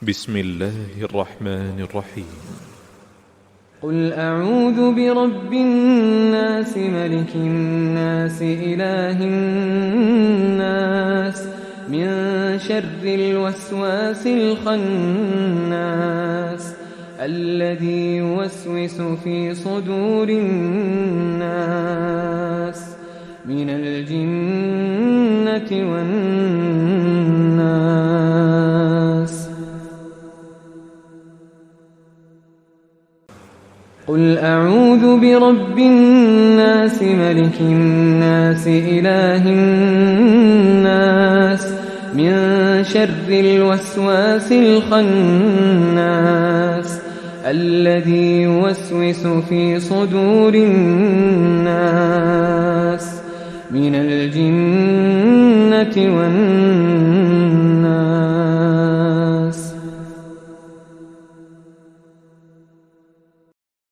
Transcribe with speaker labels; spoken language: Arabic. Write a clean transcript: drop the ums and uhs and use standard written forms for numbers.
Speaker 1: بسم الله الرحمن الرحيم.
Speaker 2: قل أعوذ برب الناس ملك الناس إله الناس من شر الوسواس الخناس الذي يوسوس في صدور الناس من الجنة والناس. قل أعوذ برب الناس ملك الناس إله الناس من شر الوسواس الخناس الذي يوسوس في صدور الناس من الجنة والناس.